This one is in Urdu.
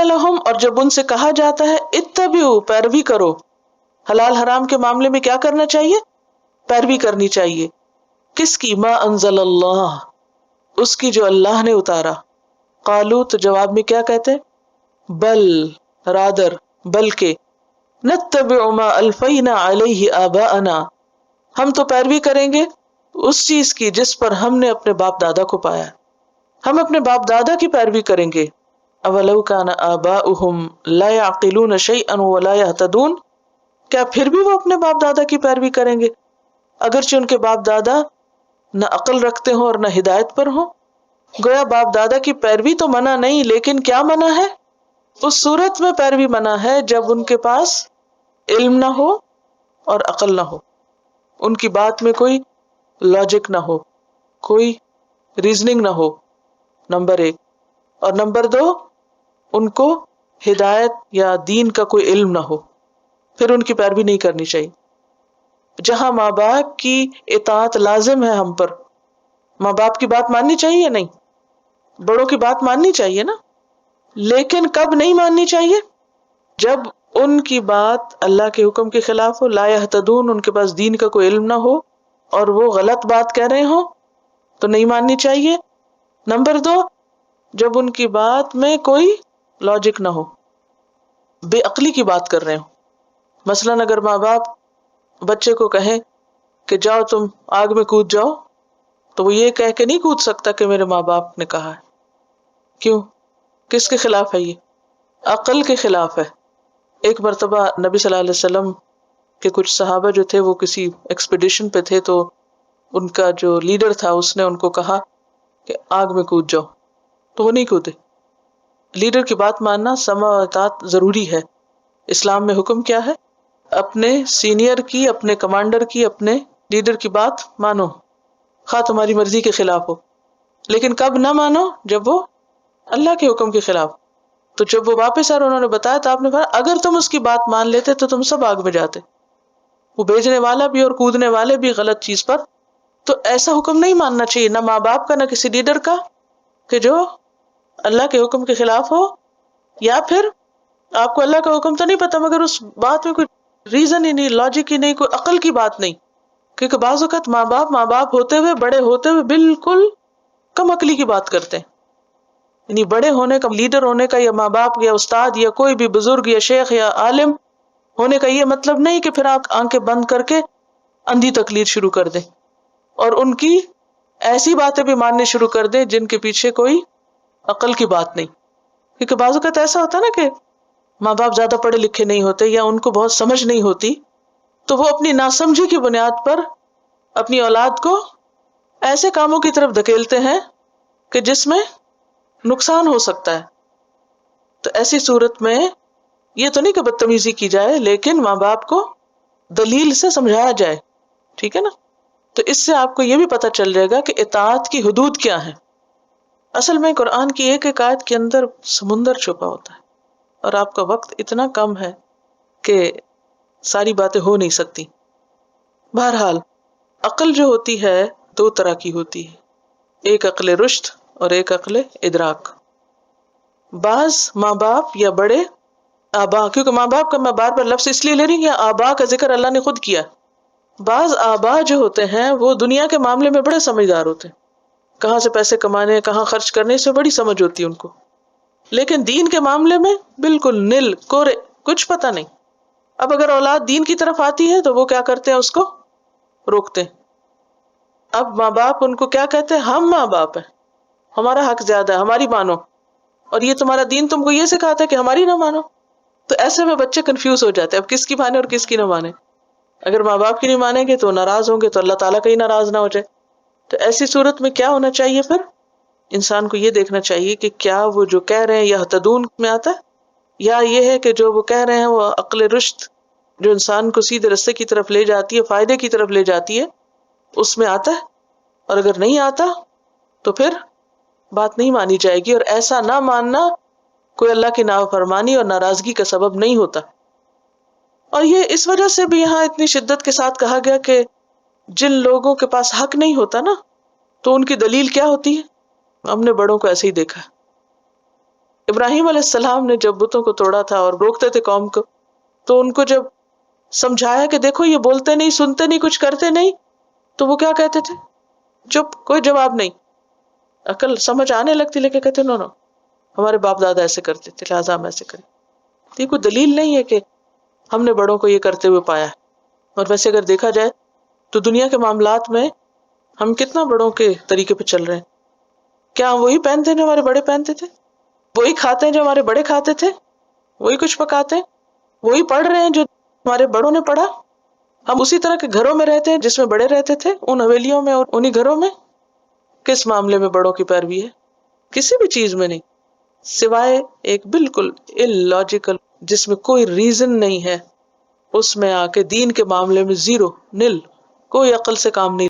لهم، اور جب ان سے کہا جاتا ہے اتبعوا، پیروی کرو، حلال حرام کے معاملے میں کیا کرنا چاہیے؟ پیروی کرنی چاہیے. کس کی؟ ما انزل اللہ، اس کی جو اللہ نے اتارا. قالو، تو جواب میں کیا کہتے؟ بل، رادر، بلکہ، نتبع ما الفینا علیہ آباءنا، ہم تو پیروی کریں گے اس چیز کی جس پر ہم نے اپنے باپ دادا کو پایا، ہم اپنے باپ دادا کی پیروی کریں گے. اولو کان آباؤہم لا یعقلون شیئا ولا یہتدون، کیا پھر بھی وہ اپنے باپ دادا کی پیروی کریں گے اگرچہ ان کے باپ دادا نہ عقل رکھتے ہوں اور نہ ہدایت پر ہوں؟ گویا باپ دادا کی پیروی تو منع نہیں، لیکن کیا منع ہے؟ اس صورت میں پیروی منع ہے جب ان کے پاس علم نہ ہو اور عقل نہ ہو، ان کی بات میں کوئی لاجک نہ ہو، کوئی ریزننگ نہ ہو، نمبر ایک. اور نمبر دو، ان کو ہدایت یا دین کا کوئی علم نہ ہو، پھر ان کی پیروی نہیں کرنی چاہیے. جہاں ماں باپ کی اطاعت لازم ہے ہم پر، ماں باپ کی بات ماننی چاہیے یا نہیں؟ بڑوں کی بات ماننی چاہیے نا، لیکن کب نہیں ماننی چاہیے؟ جب ان کی بات اللہ کے حکم کے خلاف ہو، لا یہتدون، ان کے پاس دین کا کوئی علم نہ ہو اور وہ غلط بات کہہ رہے ہوں تو نہیں ماننی چاہیے. نمبر دو، جب ان کی بات میں کوئی لاجک نہ ہو، بے عقلی کی بات کر رہے ہوں. مثلاً اگر ماں باپ بچے کو کہیں کہ جاؤ تم آگ میں کود جاؤ، تو وہ یہ کہہ کے نہیں کود سکتا کہ میرے ماں باپ نے کہا ہے. کیوں؟ کس کے خلاف ہے؟ یہ عقل کے خلاف ہے. ایک مرتبہ نبی صلی اللہ علیہ وسلم کے کچھ صحابہ جو تھے وہ کسی ایکسپیڈیشن پہ تھے، تو ان کا جو لیڈر تھا اس نے ان کو کہا کہ آگ میں کود جاؤ، تو وہ نہیں کودے. لیڈر کی بات ماننا، سمع و اطاعت ضروری ہے. اسلام میں حکم کیا ہے؟ اپنے سینئر کی، اپنے کمانڈر کی، اپنے لیڈر کی بات مانو، خواہ تمہاری مرضی کے خلاف ہو. لیکن کب نہ مانو؟ جب وہ اللہ کے حکم کے خلاف. تو جب وہ واپس آئے انہوں نے بتایا تو آپ نے کہا اگر تم اس کی بات مان لیتے تو تم سب آگ میں جاتے، وہ بھیجنے والا بھی اور کودنے والے بھی غلط چیز پر. تو ایسا حکم نہیں ماننا چاہیے، نہ ماں باپ کا نہ کسی لیڈر کا، کہ جو اللہ کے حکم کے خلاف ہو، یا پھر آپ کو اللہ کا حکم تو نہیں پتا مگر اس بات میں کوئی ریزن ہی نہیں، لاجک ہی نہیں، کوئی عقل کی بات نہیں. کیونکہ بعض اوقات ماں باپ ہوتے ہوئے، بڑے ہوتے ہوئے بالکل کم عقلی کی بات کرتے ہیں. یعنی بڑے ہونے کا، لیڈر ہونے کا، یا ماں باپ یا استاد یا کوئی بھی بزرگ یا شیخ یا عالم ہونے کا یہ مطلب نہیں کہ پھر آپ آنکھیں بند کر کے اندھی تقلید شروع کر دیں اور ان کی ایسی باتیں بھی ماننے شروع کر دیں جن کے پیچھے کوئی عقل کی بات نہیں. کیونکہ بعض اوقات ایسا ہوتا ہے نا کہ ماں باپ زیادہ پڑھے لکھے نہیں ہوتے یا ان کو بہت سمجھ نہیں ہوتی، تو وہ اپنی ناسمجھی کی بنیاد پر اپنی اولاد کو ایسے کاموں کی طرف دھکیلتے ہیں کہ جس میں نقصان ہو سکتا ہے. تو ایسی صورت میں یہ تو نہیں کہ بدتمیزی کی جائے، لیکن ماں باپ کو دلیل سے سمجھایا جائے، ٹھیک ہے نا؟ تو اس سے آپ کو یہ بھی پتہ چل جائے گا کہ اطاعت کی حدود کیا ہیں. اصل میں قرآن کی ایک ایک آیت کے اندر سمندر چھپا ہوتا ہے، اور آپ کا وقت اتنا کم ہے کہ ساری باتیں ہو نہیں سکتی. بہرحال عقل جو ہوتی ہے دو طرح کی ہوتی ہے، ایک عقل رشد اور ایک عقل ادراک. بعض ماں باپ یا بڑے آبا، کیونکہ ماں باپ کا میں بار بار لفظ اس لیے لے رہی ہوں کہ آبا کا ذکر اللہ نے خود کیا. بعض آبا جو ہوتے ہیں وہ دنیا کے معاملے میں بڑے سمجھدار ہوتے ہیں، کہاں سے پیسے کمانے، کہاں خرچ کرنے سے بڑی سمجھ ہوتی ہے ان کو، لیکن دین کے معاملے میں بالکل نل کورے، کچھ پتہ نہیں. اب اگر اولاد دین کی طرف آتی ہے تو وہ کیا کرتے ہیں؟ اس کو روکتے ہیں. اب ماں باپ ان کو کیا کہتے ہیں؟ ہم ماں باپ ہیں، ہمارا حق زیادہ ہے، ہماری مانو، اور یہ تمہارا دین تم کو یہ سکھاتا ہے کہ ہماری نہ مانو. تو ایسے میں بچے کنفیوز ہو جاتے ہیں اب کس کی مانے اور کس کی نہ مانے. اگر ماں باپ کی نہیں مانیں گے تو ناراض ہوں گے، تو اللہ تعالیٰ کہیں ناراض نہ ہو جائے. تو ایسی صورت میں کیا ہونا چاہیے؟ پھر انسان کو یہ دیکھنا چاہیے کہ کیا وہ جو کہہ رہے ہیں یہ تدون میں آتا ہے، یا یہ ہے کہ جو وہ کہہ رہے ہیں وہ عقل رشد جو انسان کو سیدھے رستے کی طرف لے جاتی ہے، فائدے کی طرف لے جاتی ہے، اس میں آتا ہے. اور اگر نہیں آتا تو پھر بات نہیں مانی جائے گی، اور ایسا نہ ماننا کوئی اللہ کی نافرمانی اور ناراضگی کا سبب نہیں ہوتا. اور یہ اس وجہ سے بھی یہاں اتنی شدت کے ساتھ کہا گیا کہ جن لوگوں کے پاس حق نہیں ہوتا نا، تو ان کی دلیل کیا ہوتی ہے؟ ہم نے بڑوں کو ایسے ہی دیکھا ہے، ابراہیم علیہ السلام نے جب بتوں کو توڑا تھا اور روکتے تھے قوم کو، تو ان کو جب سمجھایا کہ دیکھو یہ بولتے نہیں، سنتے نہیں، کچھ کرتے نہیں، تو وہ کیا کہتے تھے؟ چپ، کوئی جواب نہیں. عقل سمجھ آنے لگتی لیکن کہتے نو نو، ہمارے باپ دادا ایسے کرتے تھے لہٰذا ہم ایسے کریں. یہ کوئی دلیل نہیں ہے کہ ہم نے بڑوں کو یہ کرتے ہوئے پایا ہے. اور ویسے اگر دیکھا جائے تو دنیا کے معاملات میں ہم کتنا بڑوں کے طریقے پہ چل رہے ہیں. کیا ہم وہی پہنتے ہیں جو ہمارے بڑے پہنتے تھے؟ وہی کھاتے ہیں جو ہمارے بڑے کھاتے تھے؟ وہی کچھ پکاتے ہیں؟ وہی پڑھ رہے ہیں جو ہمارے بڑوں نے پڑھا؟ ہم اسی طرح کے گھروں میں رہتے ہیں جس میں بڑے رہتے تھے، ان حویلیوں میں اور انہی گھروں میں؟ کس معاملے میں بڑوں کی پیروی ہے؟ کسی بھی چیز میں نہیں، سوائے ایک بالکل illogical جس میں کوئی ریزن نہیں ہے، اس میں آ کے دین کے معاملے میں زیرو، نل، کوئی عقل سے کام نہیں